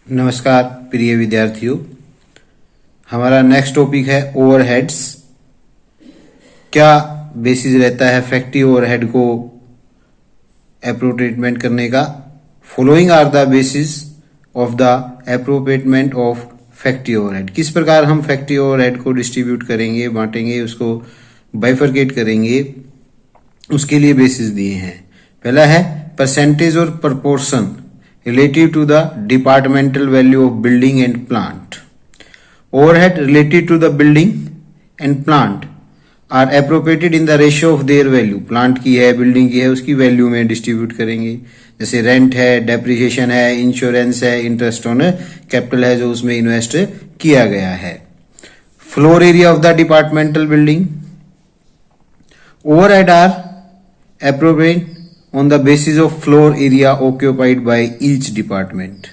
नमस्कार प्रिय विद्यार्थियों, हमारा नेक्स्ट टॉपिक है ओवरहेड्स। क्या बेसिस रहता है फैक्ट्री ओवरहेड को अप्रोप्रिएटमेंट करने का? Following are the basis of the appropriatement of factory overhead. किस प्रकार हम फैक्ट्री ओवरहेड को डिस्ट्रीब्यूट करेंगे, बांटेंगे, उसको बाइफरकेट करेंगे, उसके लिए बेसिस दिए हैं। पहला है परसेंटेज और proportion relative to the departmental value of building and plant. Overhead related to the building and plant are appropriated in the ratio of their value. Plant की है, building की है, उसकी value में distribute करेंगे। जैसे rent है, depreciation है, insurance है, interest on capital है जो उसमें invest किया गया है। Floor area of the departmental building. Overhead are appropriate on the basis of floor area occupied by each department.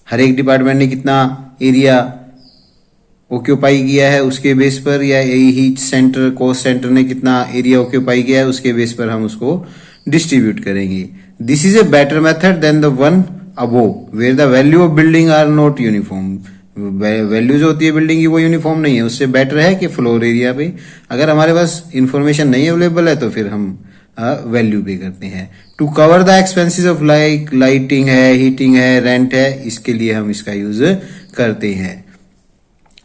हर एक डिपार्टमेंट ने कितना एरिया ऑक्यूपाई किया है उसके बेस पर, या ईच सेंटर कॉस्ट सेंटर ने कितना एरिया ऑक्यूपाई किया है उसके बेस पर हम उसको डिस्ट्रीब्यूट करेंगे। This is a better method than the one above where the value of building are not uniform. Value जो होती है बिल्डिंग की वो यूनिफॉर्म नहीं है, उससे बेटर है कि फ्लोर एरिया पे अगर हमारे पास इंफॉर्मेशन नहीं अवेलेबल है तो फिर हम वैल्यू पे करते हैं। To cover the expenses of like lighting है, हीटिंग है, रेंट है, इसके लिए हम इसका यूज करते हैं।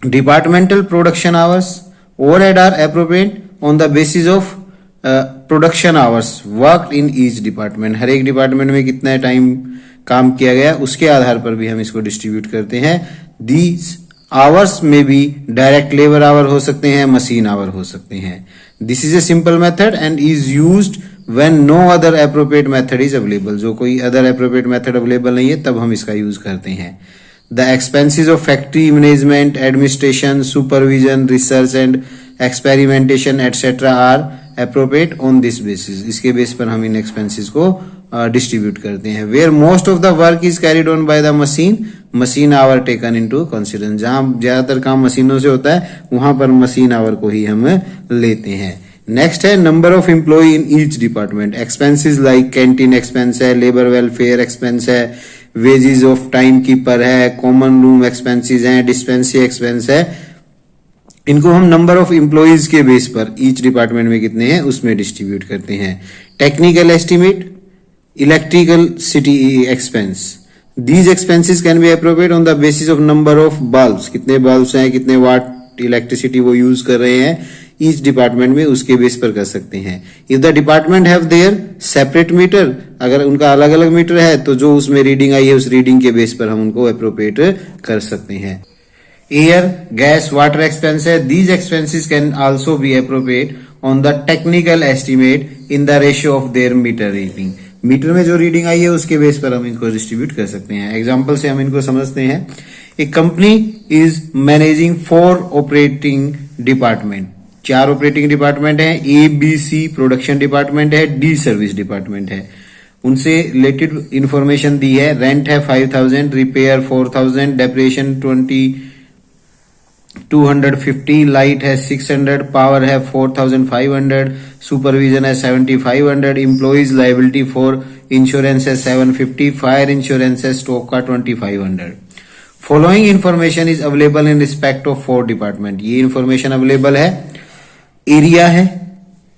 Departmental production hours overhead are appropriate on the basis of production hours work in each department. हर एक डिपार्टमेंट में कितना टाइम काम किया गया उसके आधार पर भी हम इसको डिस्ट्रीब्यूट करते हैं। दीज आवर्स में भी डायरेक्ट लेबर आवर हो सकते हैं, मशीन आवर हो सकते हैं। This is a simple method and is used when no other appropriate method is available. जो कोई अदर एप्रोप्रिएट मेथड अवेलेबल नहीं है तब हम इसका यूज करते हैं। The expenses of factory management, administration, supervision, research and experimentation etcetera are appropriate on this basis. इसके बेस पर हम इन एक्सपेंसेस को डिस्ट्रीब्यूट करते हैं। Where most of the work is carried on by the machine hour taken into consideration. जहां ज्यादातर काम मशीनों से होता है वहां पर मशीन आवर को ही हम लेते हैं। नेक्स्ट है number of employ in each department. Expenses like canteen expense है, लेबर वेलफेयर एक्सपेंस है, वेजेस ऑफ टाइम कीपर है, कॉमन रूम एक्सपेंसेस हैं, डिस्पेंसरी एक्सपेंस है। इनको हम नंबर ऑफ एम्प्लॉयज के बेस पर ईच डिपार्टमेंट में कितने हैं उसमें डिस्ट्रीब्यूट करते हैं। Technical estimate, electrical city expense, these expenses can be appropriate on the basis of number of bulbs। कितने बल्ब्स हैं, कितने वाट इलेक्ट्रिसिटी वो यूज कर रहे हैं ईच डिपार्टमेंट में, उसके बेस पर कर सकते हैं। If the department have their separate meter, अगर उनका अलग अलग मीटर है तो जो उसमें रीडिंग आई है उस रीडिंग के बेस पर हम उनको अप्रोप्रिएट कर सकते हैं। एयर, गैस, वाटर एक्सपेंस है। These expenses can also be appropriate on the technical estimate in the ratio of their meter reading. Meter में जो रीडिंग आई है उसके बेस पर हम इनको डिस्ट्रीब्यूट कर सकते हैं। एग्जांपल से हम इनको समझते हैं। एक company is managing 4 operating department. 4 operating department है, A B C production department है, डी सर्विस डिपार्टमेंट है। उनसे रिलेटेड इंफॉर्मेशन दी है। रेंट है 5000, रिपेयर 4000, डेप्रिसिएशन 250, लाइट है 600, पावर है 4500, सुपरविजन है 7500, एम्प्लॉइज लाइबिलिटी फॉर इंश्योरेंस है 750, फायर इंश्योरेंस है स्टॉक का 2500। Following information is available in respect of 4 department. ये इंफॉर्मेशन अवेलेबल है। एरिया है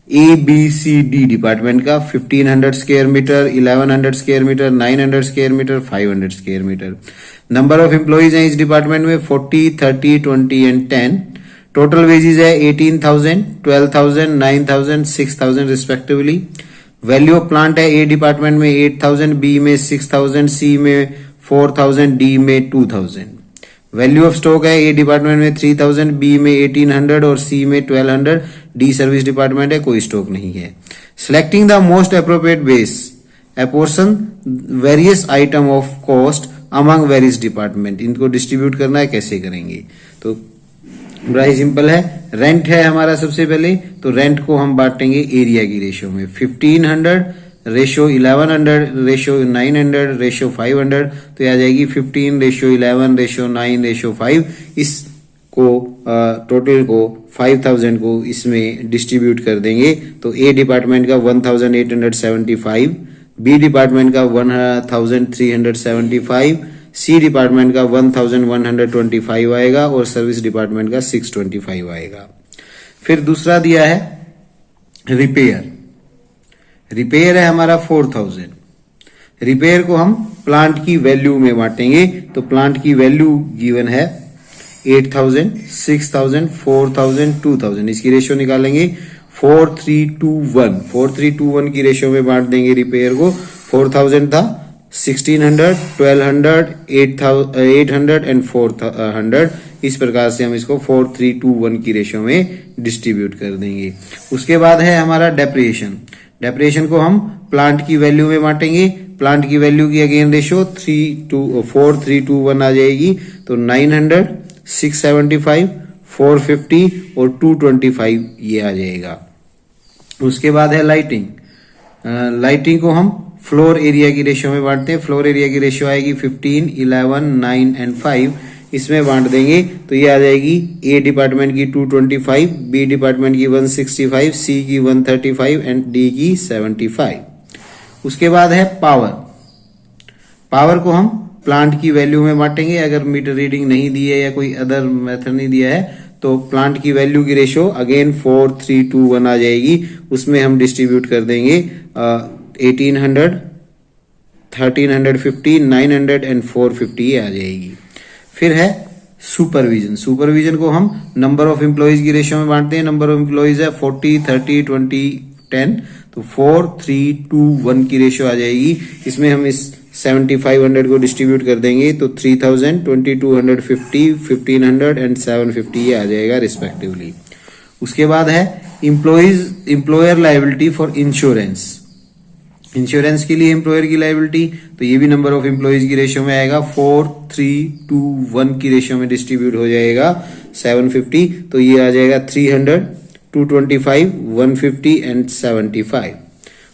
A B C D department का 1500 square metre, 1100 square metre, 900 square metre, 500 square metre. Number of employees हैं इस department में 40, 30, 20 and 10। Total wages है 18,000, 12,000, 9,000, 6,000 respectively. Value of plant है A department में 8,000, बी में 6,000, सी में 4,000, डी में 2,000। वैल्यू ऑफ स्टॉक है ए डिपार्टमेंट में 3,000, बी में 1800 और सी में 1200, डी सर्विस डिपार्टमेंट है, कोई स्टॉक नहीं है। Selecting the most appropriate base apportion various item of cost among various department. इनको डिस्ट्रीब्यूट करना है, कैसे करेंगे? तो बड़ा ही सिंपल है। रेंट है हमारा सबसे पहले, तो रेंट को हम बांटेंगे एरिया की रेशियो में। 1500 रेशियो 1100 रेशियो 900 रेशियो 500, तो यह आ जाएगी 15 रेशियो 11 रेशियो 9 रेशियो 5। इसको टोटल को 5000 को इसमें डिस्ट्रीब्यूट कर देंगे। तो ए डिपार्टमेंट का 1875, बी डिपार्टमेंट का 1375, सी डिपार्टमेंट का 1125 आएगा और सर्विस डिपार्टमेंट का 625 आएगा। फिर दूसरा दिया है रिपेयर। रिपेयर है हमारा 4000। रिपेयर को हम प्लांट की वैल्यू में बांटेंगे, तो प्लांट की वैल्यू गिवन है 8000, 6000, 4000, 2000। इसकी रेशियो निकालेंगे 4321। 4321 की रेशियो में बांट देंगे रिपेयर को। 4000 था, 1600, 1200, 800 एंड 400। इस प्रकार से हम इसको 4321 की रेशियो में डिस्ट्रीब्यूट कर देंगे। उसके बाद है हमारा डेप्रिएशन। डेप्रिएशन को हम प्लांट की वैल्यू में बांटेंगे। प्लांट की वैल्यू की अगेन रेशियो 4321 आ जाएगी, तो 900, 675, 450 और 225 ये आ जाएगा। उसके बाद है लाइटिंग। लाइटिंग को हम फ्लोर एरिया की रेशियो में बांटते हैं। फ्लोर एरिया की रेशियो आएगी 15, 11, 9 एंड 5। इसमें बांट देंगे तो ये आ जाएगी ए डिपार्टमेंट की 225, बी डिपार्टमेंट की 165, सी की 135 एंड डी की 75। उसके बाद है पावर। पावर को हम प्लांट की वैल्यू में बांटेंगे। अगर मीटर रीडिंग नहीं दी है या कोई अदर मेथड नहीं दिया है तो प्लांट की वैल्यू की रेशियो अगेन 4321 आ जाएगी। उसमें हम डिस्ट्रीब्यूट कर देंगे 1800, 1350, 900 एंड 450 आ जाएगी। फिर है सुपरविजन। सुपरविजन को हम नंबर ऑफ एम्प्लॉइज की रेशियो में बांटते हैं। नंबर ऑफ एम्प्लॉइज है 40, 30, 20, 10, तो 4321 की रेशियो आ जाएगी। इसमें हम इस 7500 को डिस्ट्रीब्यूट कर देंगे तो 3000, 2250, 1500 एंड 750 ये आ जाएगा रिस्पेक्टिवली। उसके बाद है employer liability for insurance. Insurance के लिए एम्प्लॉयर की लायबिलिटी, तो ये भी नंबर ऑफ एम्प्लॉइज की रेशियो में आएगा। 4321 की रेशियो में डिस्ट्रीब्यूट हो जाएगा 750, तो ये आ जाएगा 300, 225, 150 एंड 75।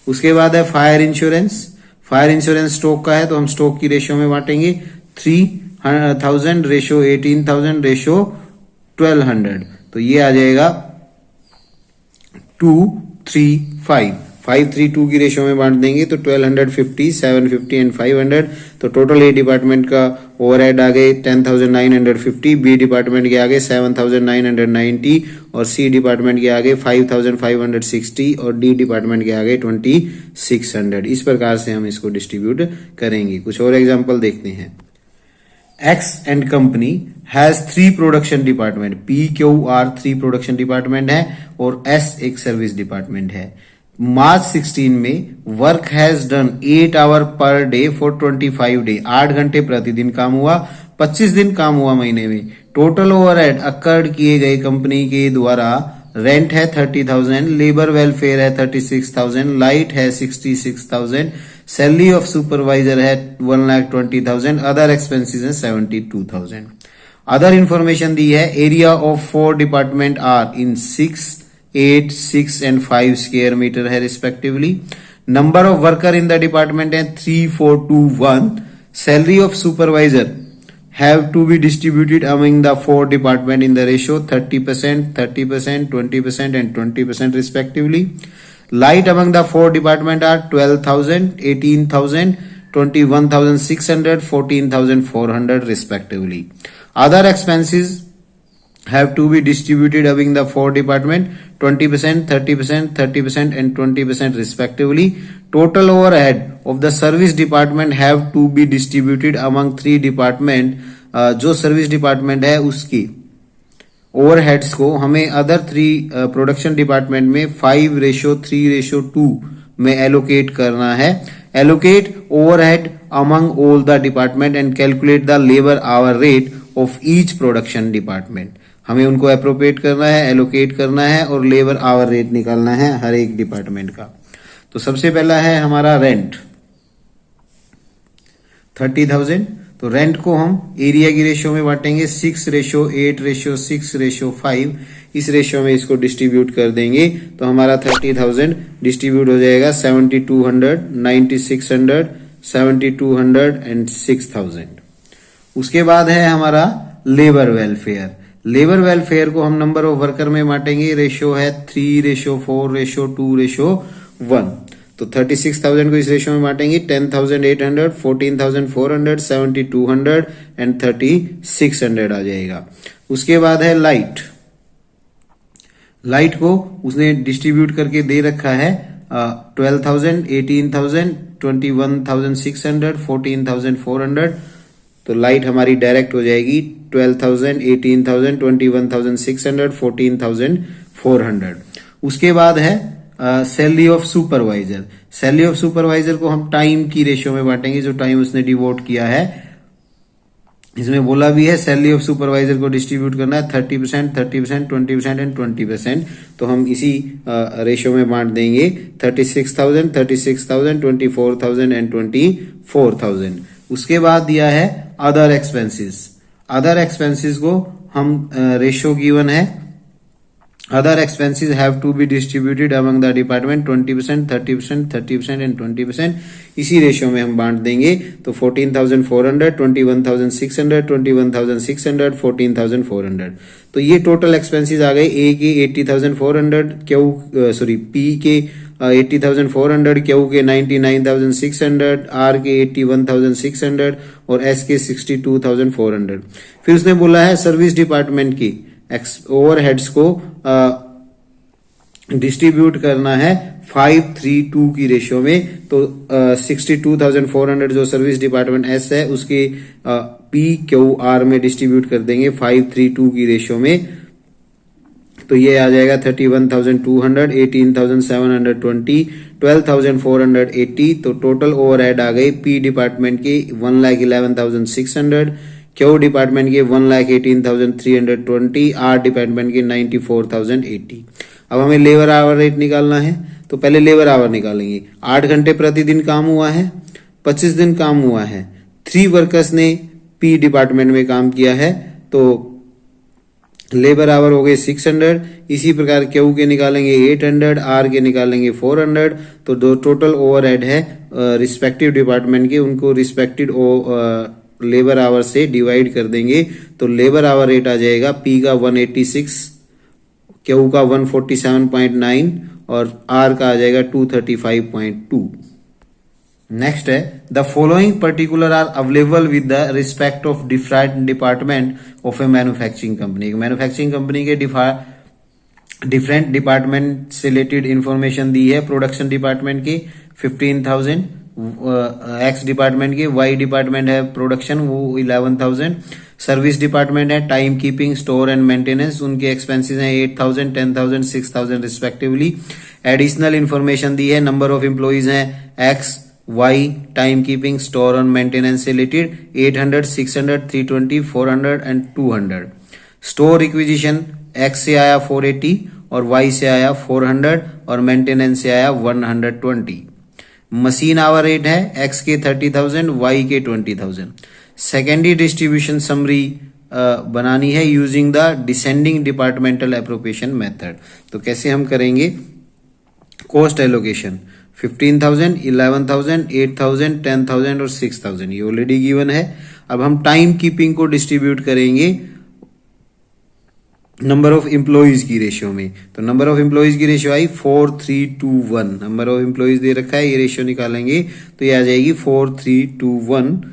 उसके बाद है fire insurance. Fire insurance stock का है तो हम स्टॉक की रेशियो में बांटेंगे 3000 रेशियो 18,000 रेशियो 1200, तो ये आ जाएगा 235। 532 की रेशियो में बांट देंगे तो 1250, 750 एंड 500, तो टोटल ए डिपार्टमेंट का ओवरहेड आ गए 10,950, बी डिपार्टमेंट के आगे 7,990 और सी डिपार्टमेंट के आगे 5,560 और डी डिपार्टमेंट के आगे 2,600। इस प्रकार से हम इसको डिस्ट्रीब्यूट करेंगे। कुछ और एग्जांपल देखते हैं। X and company has 3 production department, PQR 3 production department है और एस एक सर्विस डिपार्टमेंट है। मार्च 16 में work has done 8 hour per day for 25 day. 8 घंटे प्रतिदिन काम हुआ, 25 दिन काम हुआ महीने में। टोटल ओवरहेड अकर्ड किए गए कंपनी के द्वारा रेंट है 30,000, लेबर वेलफेयर है 36,000, लाइट है 66,000, सैलरी ऑफ सुपरवाइजर है 1,20,000, अदर एक्सपेंसेस है 72,000। अदर इंफॉर्मेशन दी है। Area of 4 department are in 6, 8, 6 and 5 square metre है respectively. Number of worker in the department है 3421। Salary of supervisor have to be distributed among the 4 department in the ratio 30%, 30%, 20% and 20% respectively. Light among the 4 department are 12,000, 18,000, 21,600, 14,400 respectively. Other expenses have to be distributed among the 4 department 20%, 30%, 30% and 20% respectively. Total overhead of the service department have to be distributed among 3 department. जो service department है उसकी overheads को हमें other 3 production department में 5:3:2 में allocate करना है। Allocate overhead among all the department and calculate the labour hour rate of each production department. हमें उनको अप्रोप्रिएट करना है, एलोकेट करना है और लेबर आवर रेट निकालना है हर एक डिपार्टमेंट का। तो सबसे पहला है हमारा रेंट 30,000। तो रेंट को हम एरिया की रेशियो में बांटेंगे 6:8:6:5। इस रेशियो में इसको डिस्ट्रीब्यूट कर देंगे तो हमारा 30,000 डिस्ट्रीब्यूट हो जाएगा 7,200, 9,600, 7,200 एंड 6,000। उसके बाद है हमारा लेबर वेलफेयर। लेबर वेलफेयर को हम नंबर ऑफ वर्कर में बांटेंगे। रेशियो है 3:4:2:1। तो 36,000 को इस रेशियो में बांटेंगे 10,800, 14,400, 7,200 एंड 3,600 आ जाएगा। उसके बाद है लाइट। लाइट को उसने डिस्ट्रीब्यूट करके दे रखा है 12,000, 18,000, 21,600, 14,400। तो लाइट हमारी डायरेक्ट हो जाएगी 12,000, 18,000, 21,600, 14,400। उसके बाद है salary of supervisor. Salary of supervisor को हम टाइम की रेशियो में बांटेंगे, जो टाइम उसने डिवोट किया है। इसमें बोला भी है सैलरी ऑफ सुपरवाइजर को डिस्ट्रीब्यूट करना है 30%, 30%, 20% एंड 20%। तो हम इसी रेशियो में बांट देंगे 36,000, 36,000, 24,000 एंड 24,000। उसके बाद दिया है अदर एक्सपेंसेस। अदर एक्सपेंसेस को हम रेशियो गिवन है, other expenses have to be distributed among the department 20%, 30%, 30% and 20%। इसी रेशियो में हम बांट देंगे। तो 14,400, 21,600, 21,600, 14,400। तो ये टोटल एक्सपेंसेस आ गए। ए के 80,400, पी के 80,400, क्यू के 99,600, आर के 81,600 और एस के 62,400। फिर उसने बोला है सर्विस डिपार्टमेंट की ओवरहेड्स को डिस्ट्रीब्यूट करना है 5:3:2 की रेशियो में। तो 62,400 जो सर्विस डिपार्टमेंट एस है उसके पी क्यू आर में डिस्ट्रीब्यूट कर देंगे 5:3:2 की रेशियो में। तो ये आ जाएगा 31,200, 18,720, 12,480। तो टोटल ओवरहेड आ गई पी डिपार्टमेंट के 1,11,600, क्यू डिपार्टमेंट के 1,18,320, आर डिपार्टमेंट के 94,080। अब हमें लेबर आवर रेट निकालना है। तो पहले लेबर आवर निकालेंगे। 8 घंटे प्रतिदिन काम हुआ है, 25 दिन काम हुआ है, 3 वर्कर्स ने पी डिपार्टमेंट में काम किया है, तो लेबर आवर हो गए 600। इसी प्रकार क्यू के निकालेंगे 800, आर के निकालेंगे 400। तो जो टोटल ओवरहेड है रिस्पेक्टिव डिपार्टमेंट के, उनको रिस्पेक्टिव लेबर आवर से डिवाइड कर देंगे। तो लेबर आवर रेट आ जाएगा पी का 186, क्यू का 147.9 और आर का आ जाएगा 235.2। नेक्स्ट है the following particular are available with the respect of different department of a manufacturing company. Manufacturing company के डिफरेंट डिपार्टमेंट से रिलेटेड इंफॉर्मेशन दी है। प्रोडक्शन डिपार्टमेंट की 15,000, एक्स डिपार्टमेंट की, वाई डिपार्टमेंट है प्रोडक्शन वो 11,000, सर्विस डिपार्टमेंट है time keeping, store and maintenance, उनके एक्सपेंसेस हैं 8,000, 10,000, 6,000 रिस्पेक्टिवली। एडिशनल इंफॉर्मेशन दी है, नंबर ऑफ एम्प्लॉइज हैं X Y, time keeping, store and maintenance से related 800, 600, 320, 400 and 200। Store requisition x से आया 480 और वाई से आया 400 और मेंटेनेंस से आया 120। मशीन आवर रेट है एक्स के 30,000, वाई के 20,000। सेकेंडरी डिस्ट्रीब्यूशन समरी बनानी है using the descending departmental appropriation method. तो कैसे हम करेंगे? कॉस्ट एलोकेशन 15,000, 11,000, 8,000, 10,000 और 6,000 ये ऑलरेडी गिवन है। अब हम टाइम कीपिंग को डिस्ट्रीब्यूट करेंगे नंबर ऑफ एम्प्लॉइज की रेशियो में। तो नंबर ऑफ एम्प्लॉइज की रेशियो आई 4:3:1। नंबर ऑफ एम्प्लॉइज दे रखा है, ये रेशियो निकालेंगे तो ये आ जाएगी 4:3:1,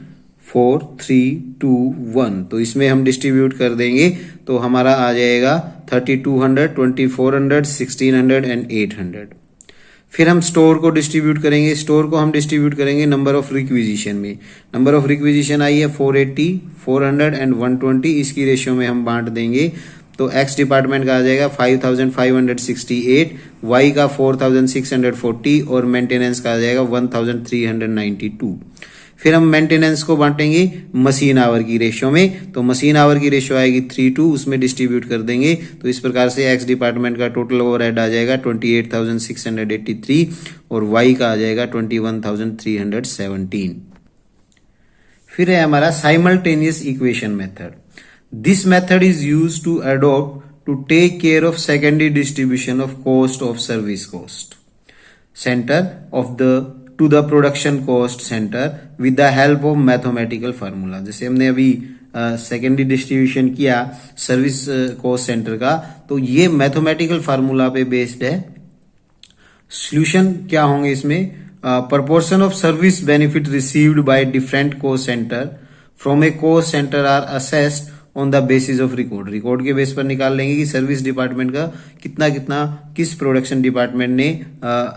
4:3:1। तो इसमें हम डिस्ट्रीब्यूट कर देंगे तो हमारा आ जाएगा 3,200, 2,400, 1,600 एंड 800। फिर हम स्टोर को डिस्ट्रीब्यूट करेंगे। स्टोर को हम डिस्ट्रीब्यूट करेंगे नंबर ऑफ रिक्विजिशन में। नंबर ऑफ रिक्विजिशन आई है 480, 400 एंड 120। इसकी रेशियो में हम बांट देंगे तो एक्स डिपार्टमेंट का आ जाएगा 5,568, वाई का 4,640 और मेंटेनेंस का आ जाएगा 1,392। फिर हम मेंटेनेंस को बांटेंगे मशीन आवर की रेशियो में। तो मशीन आवर की रेशियो आएगी 3:2, उसमें डिस्ट्रीब्यूट कर देंगे। तो इस प्रकार से एक्स डिपार्टमेंट का टोटल ओवरहेड आ जाएगा 28,683 और वाई का आ जाएगा 21,317। फिर है हमारा simultaneous equation method. This method is used to adopt to take care of secondary distribution of cost of service cost center of to the production cost center with the help of mathematical formula। जैसे हमने अभी secondary distribution किया service cost centre का, तो ये mathematical formula पे based है। Solution क्या होंगे इसमें? proportion of service benefit received by different cost center from a cost center are assessed on the basis of record के बेस पर निकाल लेंगे कि सर्विस डिपार्टमेंट का कितना कितना किस प्रोडक्शन डिपार्टमेंट ने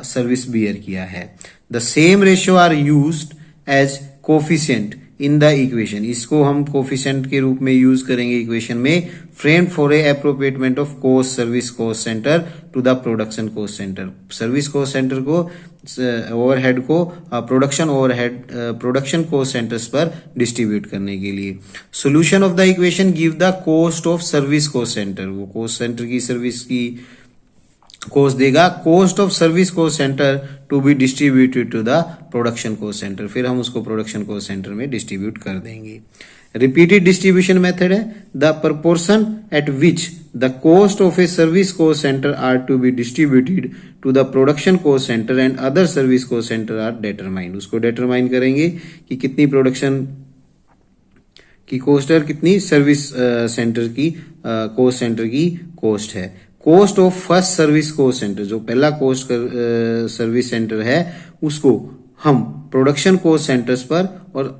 सर्विस बियर किया है. The same ratio are used as coefficient in the equation. इसको हम कोफिशिएंट के रूप में यूज करेंगे इक्वेशन में. Frame for a appropriatement of cost service cost centre to the production cost centre. Service cost centre को ओवरहेड को production overhead production cost centres पर डिस्ट्रीब्यूट करने के लिए. Solution of the equation give the cost of service cost centre. वो cost centre की service की cost देगा. Cost of service cost centre to be distributed to the production cost centre. फिर हम उसको प्रोडक्शन कोस्ट सेंटर में distribute कर देंगे. रिपीटेड डिस्ट्रीब्यूशन मेथड है. The proportion at which the cost of a service cost centre are to be distributed to the production cost centre and other service cost centre are determined. उसको determine करेंगे कि कितनी production की cost है और कितनी service centre की cost centre की कॉस्ट है. Cost of first service cost centre, जो पहला कोस्ट सर्विस सेंटर है उसको हम प्रोडक्शन कोस्ट सेंटर्स पर, और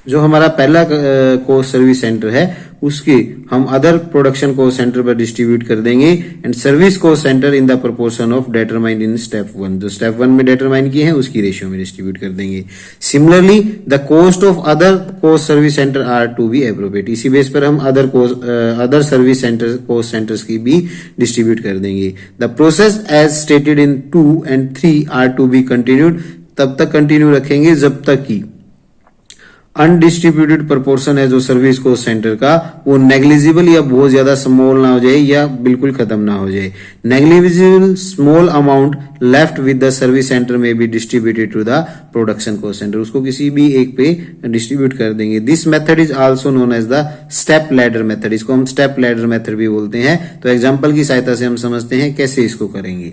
जो हमारा पहला कोस्ट सर्विस सेंटर है उसके हम अदर प्रोडक्शन कोस्ट सेंटर पर डिस्ट्रीब्यूट कर देंगे. And service cost centre in the proportion of determined in step 1. जो स्टेप 1 में डिटरमाइन किए हैं उसकी रेशियो में डिस्ट्रीब्यूट कर देंगे. Similarly the cost of other cost service centre are to be appropriate. इसी बेस पर हम other service centre cost centres की भी डिस्ट्रीब्यूट कर देंगे. The process as stated in 2 and 3 are to be continued. तब तक कंटिन्यू रखेंगे जब तक कि अनडिस्ट्रीब्यूटेड प्रोपोर्शन है जो सर्विस कोस्ट सेंटर का वो नेग्लिजिबल या बहुत ज्यादा स्मॉल ना हो जाए या बिल्कुल खत्म ना हो जाए. Negligible small amount left with the service centre में be distributed to the production cost centre. उसको किसी भी एक पे डिस्ट्रीब्यूट कर देंगे. This method is also known as the step ladder method. इसको हम स्टेप लैडर मेथड भी बोलते हैं. तो एग्जाम्पल की सहायता से हम समझते हैं कैसे इसको करेंगे.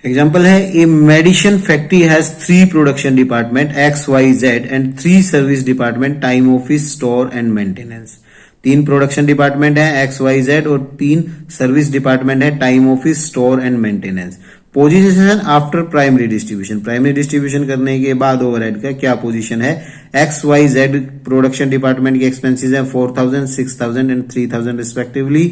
एग्जाम्पल है, a medicine factory has 3 production department X Y Z and 3 service department time office store and maintenance. 3 production department है एक्स वाई जेड और 3 सर्विस डिपार्टमेंट है time office store and maintenance. Position after primary distribution. Primary distribution करने के बाद overhead का क्या position है? X Y Z production department के एक्सपेंसेस है 4000, 6000 and 3000 respectively.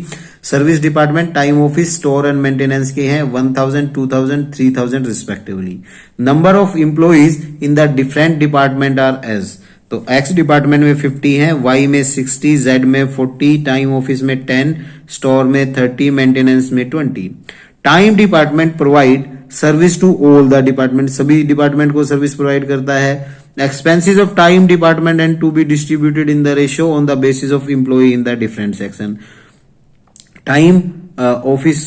Service department time office store and maintenance के हैं 1000, 2000, 3000 respectively. Number of employees in the different department are as. तो एक्स डिपार्टमेंट में 50 है, वाई में 60, जेड में 40, टाइम ऑफिस में 10, स्टोर में 30, मेंटेनेंस में 20. Time department provide service to all the department. सभी डिपार्टमेंट को सर्विस प्रोवाइड करता है. Expenses of time department and to be distributed in the ratio on the basis of employ in the different section. Time office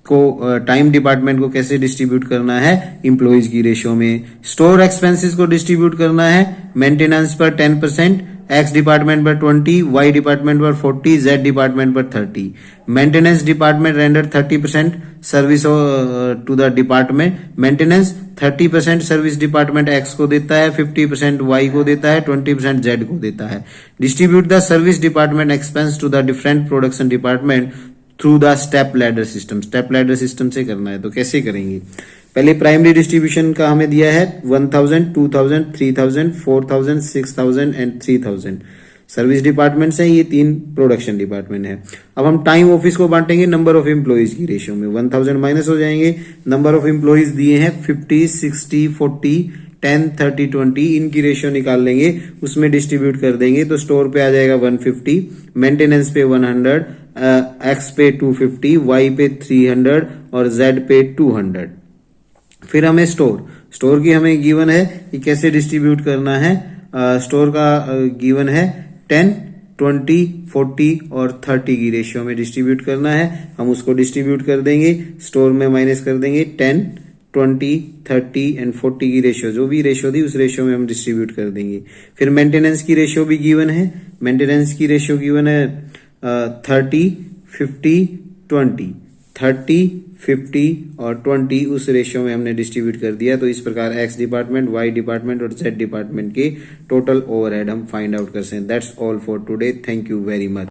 को time department को कैसे distribute करना है? Employees की रेशियो में. स्टोर एक्सपेंसेस को डिस्ट्रीब्यूट करना है मेंटेनेंस पर 10%, एक्स डिपार्टमेंट पर 20, वाई डिपार्टमेंट पर 40, जेड डिपार्टमेंट पर 30. Maintenance department render 30% service to the department. Maintenance 30% service department X को देता है, 50% वाई को देता है, 20% जेड को देता है. Distribute the service department expense to the different production department through the step ladder system. Step ladder system से करना है. तो कैसे करेंगे? पहले प्राइमरी डिस्ट्रीब्यूशन का हमें दिया है 1000, 2000, 3000, 4000, 6000 एंड 3000. सर्विस डिपार्टमेंट है, ये 3 प्रोडक्शन डिपार्टमेंट है. अब हम टाइम ऑफिस को बांटेंगे नंबर ऑफ एम्प्लॉइज की रेशियो में. 1000 माइनस हो जाएंगे. नंबर ऑफ एम्प्लॉइज दिए हैं 50, 60, 40, 10, 30, 20. इनकी रेशियो निकाल लेंगे, उसमें डिस्ट्रीब्यूट कर देंगे. तो स्टोर पे आ जाएगा 150, मेंटेनेंस पे 100, एक्स पे 250, वाई पे 300 और जेड पे 200. फिर हमें स्टोर की हमें गिवन है कि कैसे डिस्ट्रीब्यूट करना है. स्टोर का गिवन है 10, 20, 40 और 30 की रेशियो में डिस्ट्रीब्यूट करना है. हम उसको डिस्ट्रीब्यूट कर देंगे. स्टोर में माइनस कर देंगे 10, 20, 30 एंड 40 की रेशियो, जो भी रेशियो थी उस रेशियो में हम डिस्ट्रीब्यूट कर देंगे. फिर मेंटेनेंस की रेशियो भी गिवन है. मेंटेनेंस की रेशियो गिवन है 30, 50, 20. 30, 50 और 20 उस रेशियो में हमने डिस्ट्रीब्यूट कर दिया. तो इस प्रकार एक्स डिपार्टमेंट, वाई डिपार्टमेंट और जेड डिपार्टमेंट के टोटल ओवरहेड हम फाइंड आउट कर सकते हैं. That's all for today. Thank you very much.